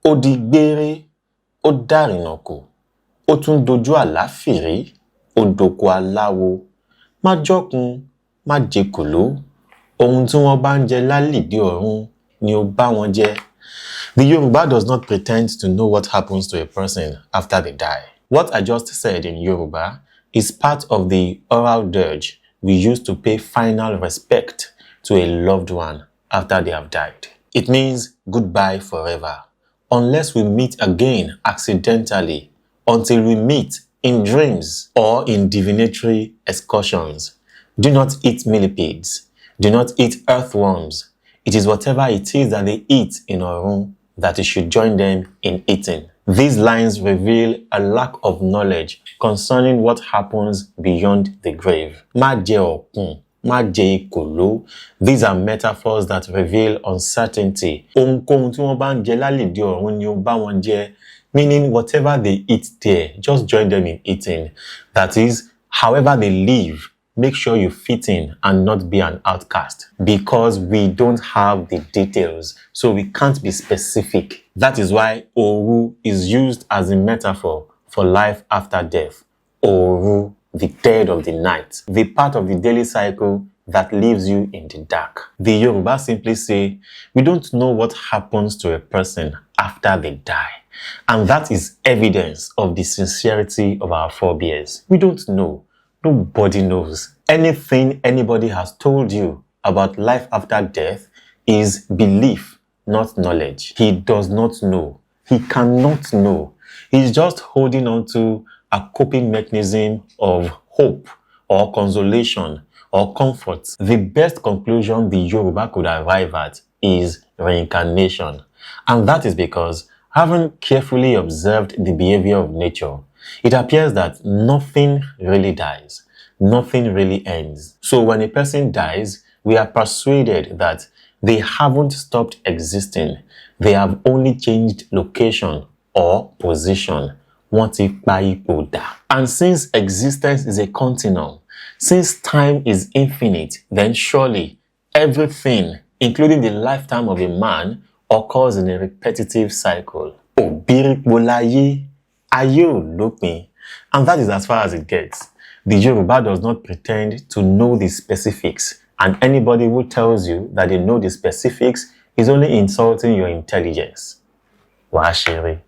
Ó di gbére, ó dàrìnàkò, ó tún dojú àláfìrí, ó doko aláwo. Má jọ́kun, má jekòló, ohun tí wọ́n bá ń jẹ lálìdí ọ̀run ni ó bá wọn jẹ. The Yoruba does not pretend to know what happens to a person after they die. What I just said in Yoruba is part of the oral dirge we use to pay final respect to a loved one after they have died. It means goodbye forever, unless we meet again accidentally, until we meet in dreams or in divinatory excursions. Do not eat millipedes. Do not eat earthworms. It is whatever it is that they eat in Orun that you should join them in eating. These lines reveal a lack of knowledge concerning what happens beyond the grave. Má jẹ ọ̀kùn, má jẹ ìkòló. These are metaphors that reveal uncertainty. Ohunkóhun tí wọ́n bá ń jẹ lálìdí ọ̀run ni ó bá wọn jẹ, meaning whatever they eat there, just join them in eating. That is, however they live, make sure you fit in and not be an outcast, because we don't have the details, so we can't be specific. That is why Oru is used as a metaphor for life after death. Oru, the dead of the night, the part of the daily cycle that leaves you in the dark. The Yoruba simply say, we don't know what happens to a person after they die. And that is evidence of the sincerity of our forebears. We don't know. Nobody knows. Anything anybody has told you about life after death is belief, not knowledge. He does not know. He cannot know. He's just holding on to a coping mechanism of hope or consolation or comfort. The best conclusion the Yoruba could arrive at is reincarnation. And that is because, having carefully observed the behavior of nature, it appears that nothing really dies. Nothing really ends. So when a person dies, we are persuaded that they haven't stopped existing. They have only changed location or position. And since existence is a continuum, since time is infinite, then surely everything, including the lifetime of a man, occurs in a repetitive cycle. And that is as far as it gets. The Yoruba does not pretend to know the specifics, and anybody who tells you that they know the specifics is only insulting your intelligence. Washiri.